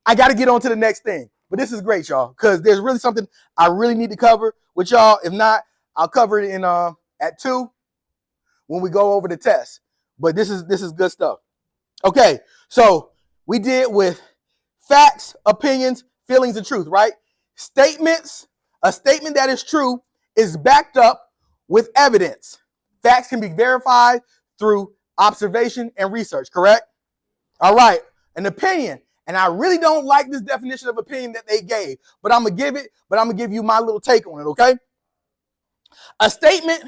I got to get on to the next thing. But this is great, y'all, because there's really something I really need to cover with y'all. If not, I'll cover it in at 2 when we go over the test. But this is good stuff. Okay, so we did with facts, opinions, feelings, and truth, right? Statements. A statement that is true is backed up with evidence. Facts can be verified through observation and research, correct? All right, an opinion. And I really don't like this definition of opinion that they gave, but I'm going to give you my little take on it, okay? A statement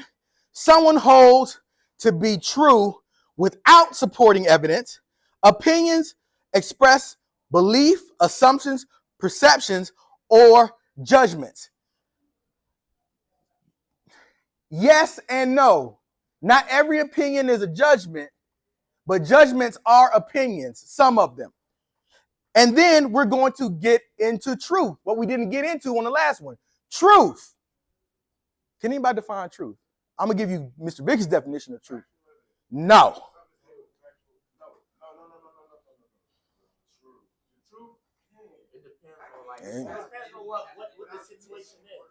someone holds to be true without supporting evidence. Opinions express belief, assumptions, perceptions, or judgments. Yes and no. Not every opinion is a judgment, but judgments are opinions, some of them. And then we're going to get into truth, what we didn't get into on the last one. Truth. Can anybody define truth? I'm going to give you Mr. Vickers' definition of truth. No. It depends on what the situation is.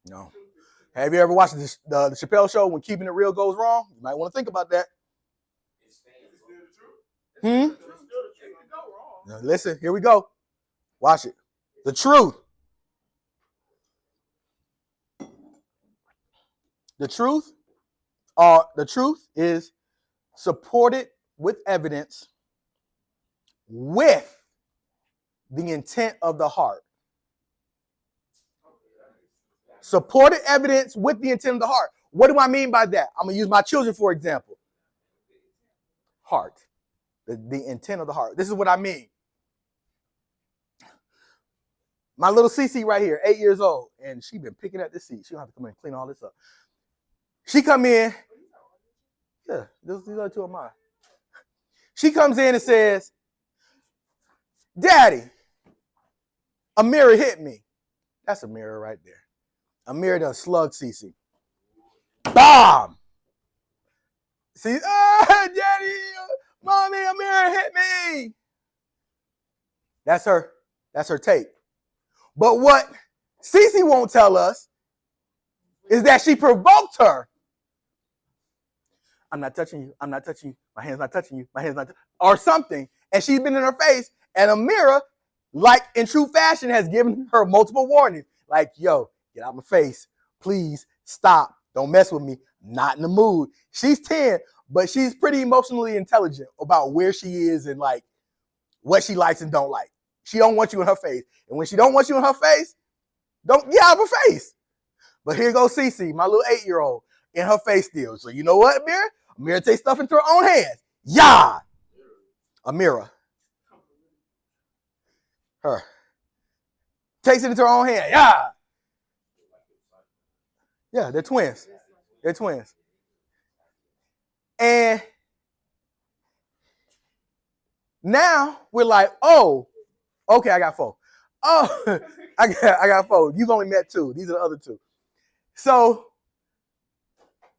No. Have you ever watched the Chappelle Show when keeping it real goes wrong? You might want to think about that. Now listen, here we go. Watch it. The truth. The truth is supported with evidence with the intent of the heart. Supported evidence with the intent of the heart. What do I mean by that? I'm going to use my children for example. Heart. The intent of the heart. This is what I mean. My little Cece right here, 8 years old, and she been picking at this seat. She don't have to come in and clean all this up. She come in. Yeah, these are two of mine. She comes in and says, Daddy, a mirror hit me. That's a mirror right there. A mirror done slugged Cece. Bomb! See, Daddy, Mommy, a mirror hit me. That's her take. But what Cece won't tell us is that she provoked her. I'm not touching you. I'm not touching you. My hand's not touching you. My hand's not, or something. And she's been in her face, and a mirror, like in true fashion, has given her multiple warnings. Like, yo, get out my face. Please stop. Don't mess with me. Not in the mood. She's 10, but she's pretty emotionally intelligent about where she is and like what she likes and don't like. She don't want you in her face. And when she don't want you in her face, don't get out of her face. But here goes Cece, my little 8-year-old, in her face still. So you know what, Amira? Amira takes stuff into her own hands. Yeah. Amira. Her. Takes it into her own hand. Yeah. Yeah, they're twins. They're twins. And now we're like, oh, okay, I got 4. Oh, I got 4. You've only met 2. These are the other 2. So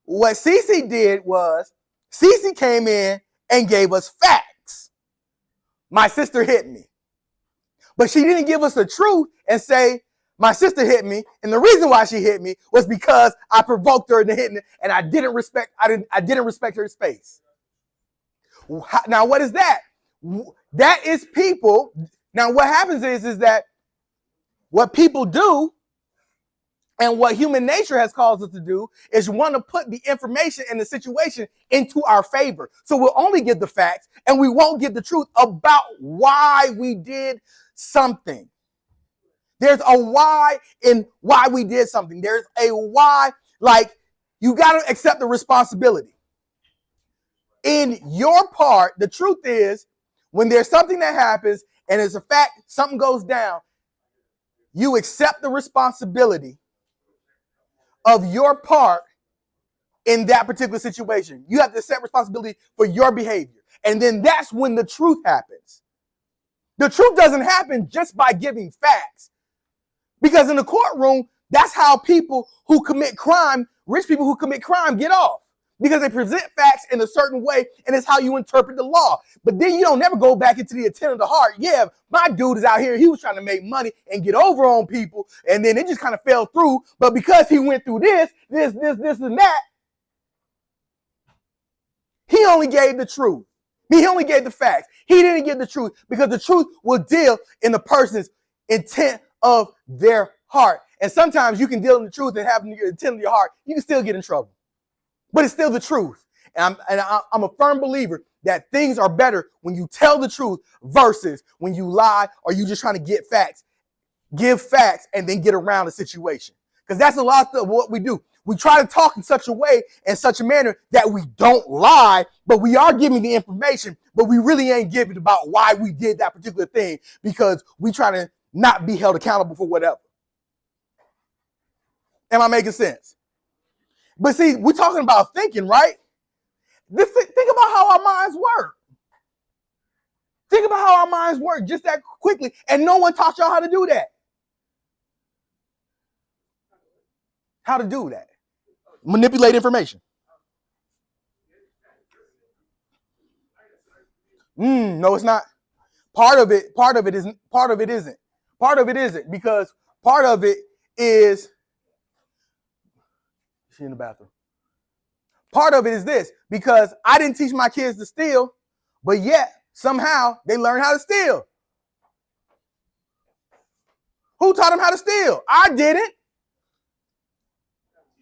what Cece did was Cece came in and gave us facts. My sister hit me. But she didn't give us the truth and say, my sister hit me, and the reason why she hit me was because I provoked her into hitting it, and I didn't respect her space. Now, what is that? That is people. Now, what happens is that what people do and what human nature has caused us to do is want to put the information and the situation into our favor. So we'll only give the facts, and we won't give the truth about why we did something. There's a why in why we did something. There's a why, like you got to accept the responsibility. In your part, the truth is when there's something that happens and it's a fact, something goes down, you accept the responsibility of your part in that particular situation. You have to accept responsibility for your behavior. And then that's when the truth happens. The truth doesn't happen just by giving facts. Because in the courtroom, that's how people who commit crime, rich people who commit crime, get off. because they present facts in a certain way, and it's how you interpret the law. But then you don't never go back into the intent of the heart. Yeah, my dude is out here. He was trying to make money and get over on people, and then it just kind of fell through. But because he went through this, and that, he only gave the truth. He only gave the facts. He didn't give the truth because the truth will deal in the person's intent of their heart. And sometimes you can deal in the truth and have the intent of your heart. You can still get in trouble. But it's still the truth. And I'm a firm believer that things are better when you tell the truth versus when you lie or you just trying to get facts. Give facts and then get around the situation. Because that's a lot of what we do. We try to talk in such a way, in such a manner that we don't lie, but we are giving the information, but we really ain't giving about why we did that particular thing because we try to not be held accountable for whatever. Am I making sense? But see, we're talking about thinking, right? Think about how our minds work. Think about how our minds work just that quickly, and no one taught y'all how to do that. How to do that. Manipulate information. No, it's not. Part of it isn't. Part of it isn't because part of it is she in the bathroom. Part of it is this, because I didn't teach my kids to steal, but yet somehow they learn how to steal. Who taught them how to steal? I didn't.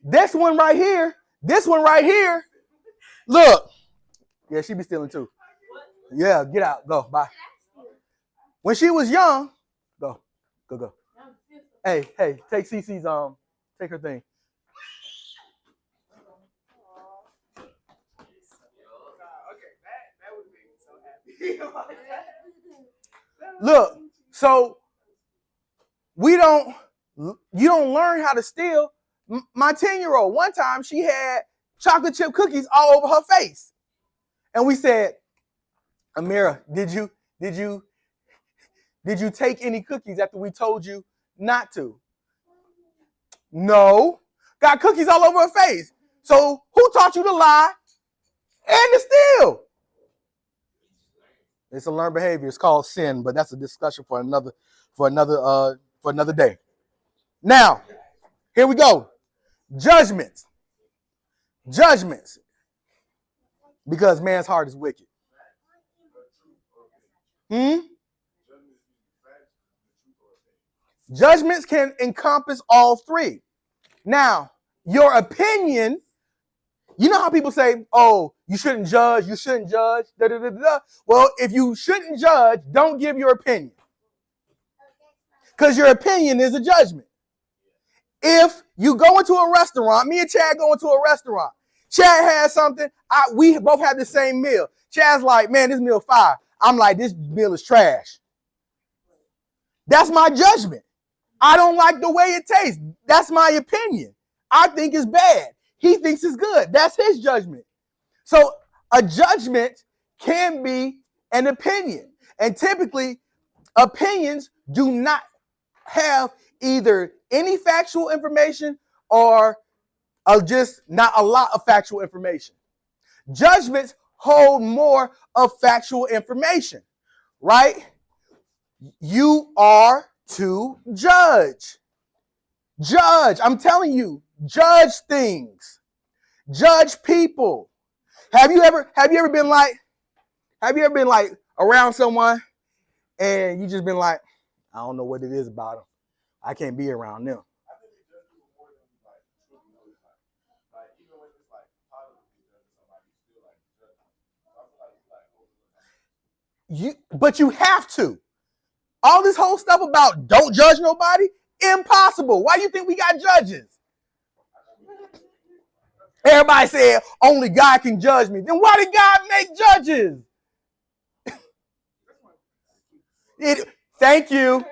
This one right here. Look. Yeah, she be stealing too. Yeah, get out. Go. Bye. When she was young, go. Hey, take Cece's take her thing. Look, so you don't learn how to steal. My 10-year-old, one time she had chocolate chip cookies all over her face. And we said, Amira, did you take any cookies after we told you not to? No. Got cookies all over her face. So who taught you to lie and to steal? It's a learned behavior. It's called sin, but that's a discussion for another day. Now, here we go. Judgments. Because man's heart is wicked. Judgments can encompass all three. Now, your opinion, you know how people say, oh, you shouldn't judge. Da, da, da, da. Well, if you shouldn't judge, don't give your opinion. Because your opinion is a judgment. If you go into a restaurant, me and Chad go into a restaurant. Chad has something. We both had the same meal. Chad's like, man, this meal fire. I'm like, this meal is trash. That's my judgment. I don't like the way it tastes. That's my opinion. I think it's bad. He thinks it's good. That's his judgment. So a judgment can be an opinion. And typically, opinions do not have either any factual information or just not a lot of factual information. Judgments hold more of factual information, right? You are to judge. I'm telling you, judge things. Judge people. Have you ever been like around someone and you just been like, I don't know what it is about them. I can't be around them. But you have to. All this whole stuff about don't judge nobody, impossible. Why do you think we got judges? Everybody said only God can judge me. Then why did God make judges? Thank you.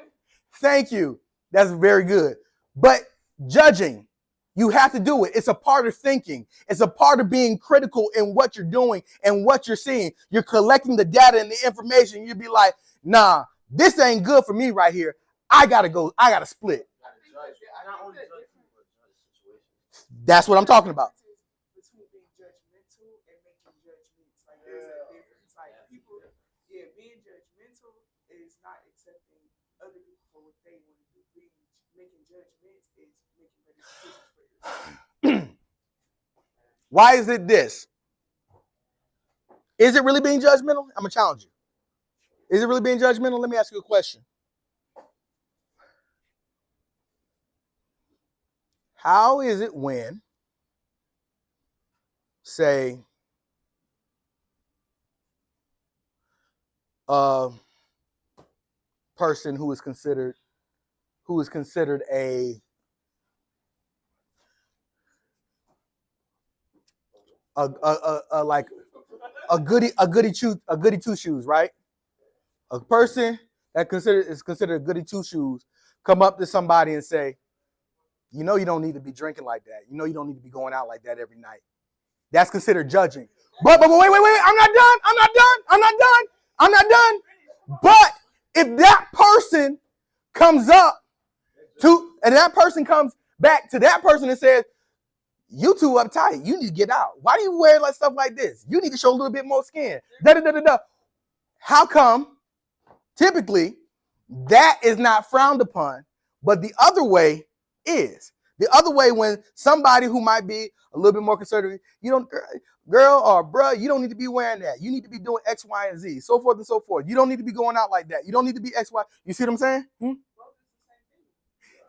That's very good. But judging, you have to do it. It's a part of thinking. It's a part of being critical in what you're doing and what you're seeing. You're collecting the data and the information. You'd be like, nah, this ain't good for me right here. I gotta split. That's what I'm talking about. Why is it this? Is it really being judgmental? I'm going to challenge you. Is it really being judgmental? Let me ask you a question. How is it when, say, a person who is considered a like a goody two shoes, right? A person that is considered a goody two shoes come up to somebody and say, you know, you don't need to be drinking like that. You know, you don't need to be going out like that every night. That's considered judging. But wait. I'm not done. But if that person comes back to that person and says, you too uptight. You need to get out. Why do you wear like stuff like this? You need to show a little bit more skin. How come typically that is not frowned upon, but the other way is? The other way, when somebody who might be a little bit more conservative, you don't, girl or bruh, you don't need to be wearing that. You need to be doing X, Y, and Z, so forth and so forth. You don't need to be going out like that. You don't need to be X, Y. You see what I'm saying?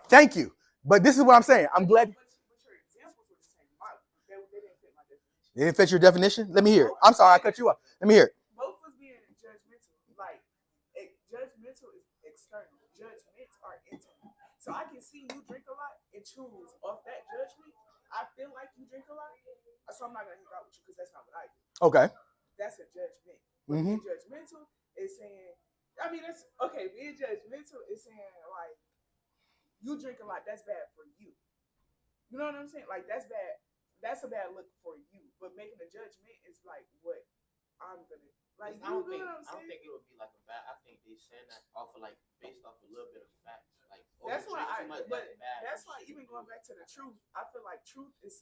Thank you. But this is what I'm saying. I'm glad. They didn't fit your definition? Let me hear it. I'm sorry, I cut you off. Let me hear it. Both was being judgmental. Like, judgmental is external. Judgments are internal. So I can see you drink a lot and choose off that judgment. I feel like you drink a lot, so I'm not going to hang out with you because that's not what I do. Okay. That's a judgment. Being judgmental is saying, that's, okay, being judgmental is saying, like, you drink a lot, that's bad for you. You know what I'm saying? Like, that's bad. That's a bad look for you. But making a judgment is like what I'm going to, like, I don't think it would be like a bad, I think they saying that off of, like, based off a little bit of facts. Like, that's why that's why even going back to the truth, I feel like the truth is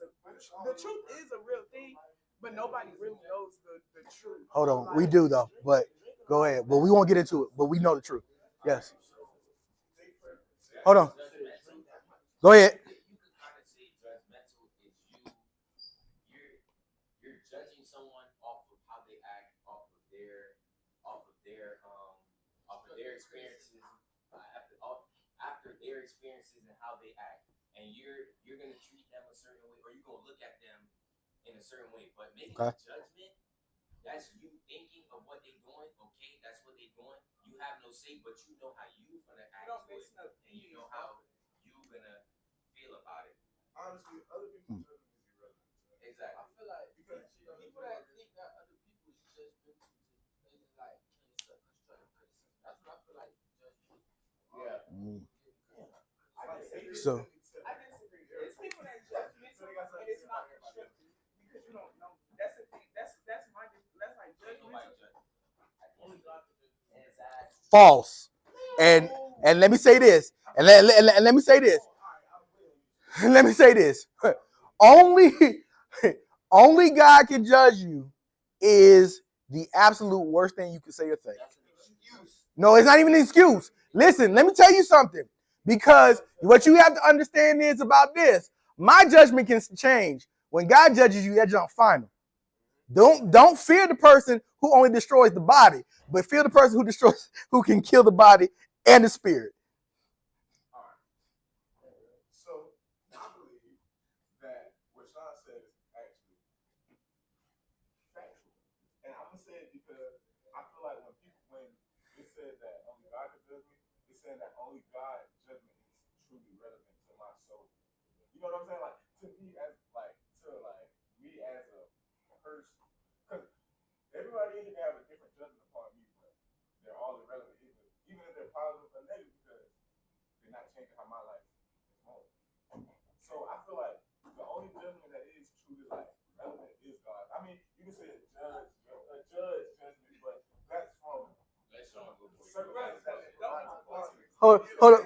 a real thing, but nobody really knows the truth. Hold on. We do, though. But go ahead. But we won't get into it. But we know the truth. Yes. Hold on. Go ahead. You could kind of say judgmental is you're judging someone off of how they act, off of their experiences, after their experiences and how they act, and you're gonna treat them a certain way, or you're gonna look at them in a certain way. But making a judgment, that's you thinking of what they're doing. Okay, that's what they're doing. You have no say, but you know how you're gonna act to it, and you know how you're gonna feel about it. Honestly, other people's judgment is irrelevant. Exactly. I feel like because people that think that other people's judgment is like constructive criticism. That's what I feel like judgment. Yeah. So. I disagree. It's people that judgmental and it's not constructive because you don't know. That's the thing. That's like judgmental. False. And let me say this. And let me say this. Let me say this. Only God can judge you is the absolute worst thing you can say or think. No, it's not even an excuse. Listen, let me tell you something. Because what you have to understand is about this. My judgment can change. When God judges you, that's not final. Don't fear the person who only destroys the body, but fear the person who can kill the body and the spirit. All right. So I believe that what Sean said is actually factual. And I'm gonna say it because I feel like when it says that only God can judge me, it's saying that only God's judgment is truly relevant to my soul. You know what I'm saying? Like to me as me as a person, because everybody in here have a different judgment upon me, but they're all irrelevant, even if they're positive or negative, because they're not changing how my life is going. So I feel like the only judgment that is truly like relevant is God. I mean, you can say a judge judgment, but that's from circumstances that Hold on.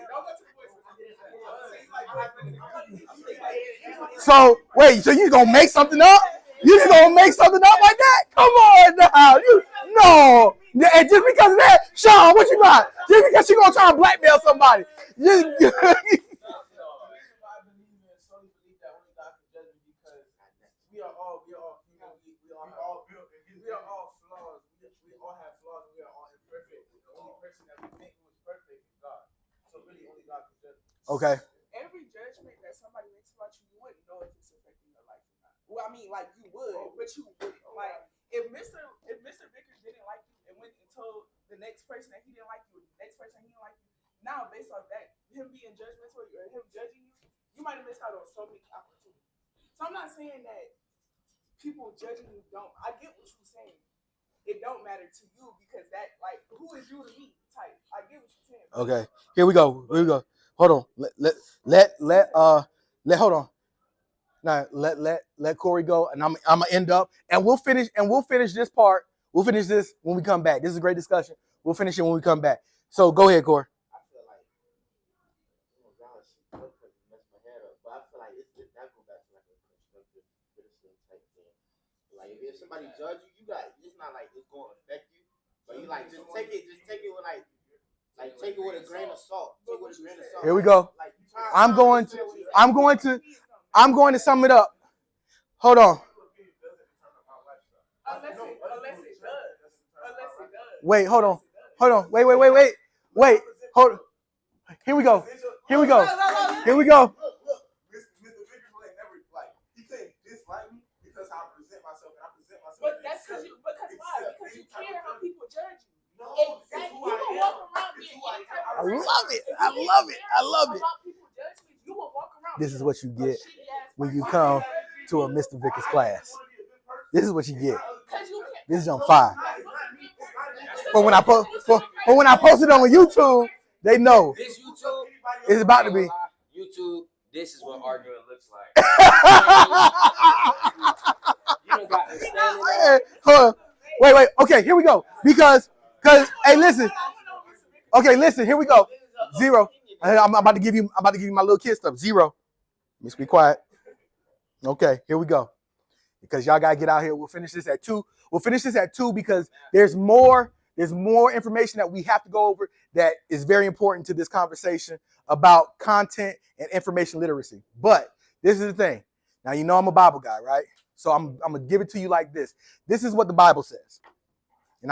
So wait, so you gonna make something up? You just gonna make something up like that? Come on now, no. And just because of that, Sean, what you got? Just because she gonna try to blackmail somebody. Okay. Every judgment that somebody makes about you, you wouldn't know if it's affecting your life or not. Well, I mean, like you would, but you wouldn't. Like if Mr. Vickers didn't like you and went and told the next person that he didn't like you, the next person he didn't like you, now based off that, him being judgmental or him judging you, you might have missed out on so many opportunities. So I'm not saying that people judging you don't. I get what you're saying. It don't matter to you because that, like, who is you to me? Type. I get what you're saying. Okay. Here we go. Hold on. Hold on. Now let Corey go, and I'm gonna end up, and we'll finish this part. We'll finish this when we come back. This is a great discussion. We'll finish it when we come back. So go ahead, Corey. I feel like, oh gosh, messed my head up. But I feel like that goes back to like a constructive criticism type thing. Like if somebody judge you, it's not like it's gonna affect you, but you like just take it with take it with a grain of salt. Here we go. I'm going to sum it up. Hold on. Unless it does. Wait, hold on. Wait. Hold on. Here we go. Look, Mr. Vickers like never he couldn't dislike me because I present myself and I present myself. But that's because why? Because you care how people judge you. No, Exactly. You will walk around being any type of person. I love it. About people judging you will walk around. This is what you get when you come to a Mr. Vickers class. This is what you get. This is on fire. But when I post it on YouTube, they know This YouTube it's about to be. YouTube. This is what arguing looks like. You don't got to stand in Hold on. Wait. Okay, here we go. Because hey, listen. Okay, listen. Here we go. 0. I'm about to give you my little kid stuff. 0. Let's be quiet. Okay, here we go. Because y'all gotta get out here. We'll finish this at 2. We'll finish this at 2 because there's more information that we have to go over that is very important to this conversation about content and information literacy. But this is the thing. Now you know I'm a Bible guy, right? So I'm gonna give it to you like this. This is what the Bible says. And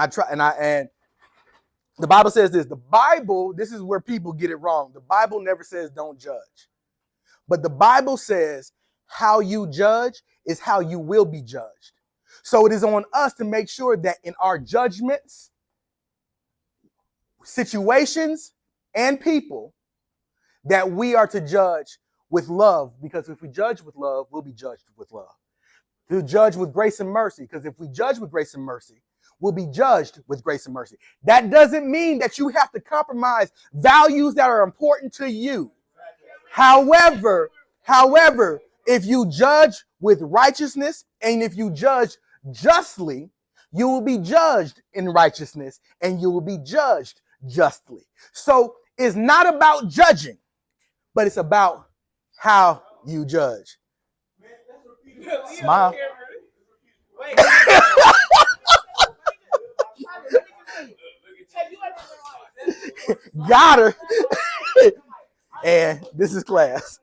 the Bible says this. The Bible, this is where people get it wrong. The Bible never says don't judge. But the Bible says how you judge is how you will be judged. So it is on us to make sure that in our judgments, situations, and people, that we are to judge with love. Because if we judge with love, we'll be judged with love. To judge with grace and mercy. Because if we judge with grace and mercy, we'll be judged with grace and mercy. That doesn't mean that you have to compromise values that are important to you. However, if you judge with righteousness and if you judge justly, you will be judged in righteousness and you will be judged justly. So it's not about judging, but it's about how you judge. Smile. Wait. Got her. And this is class.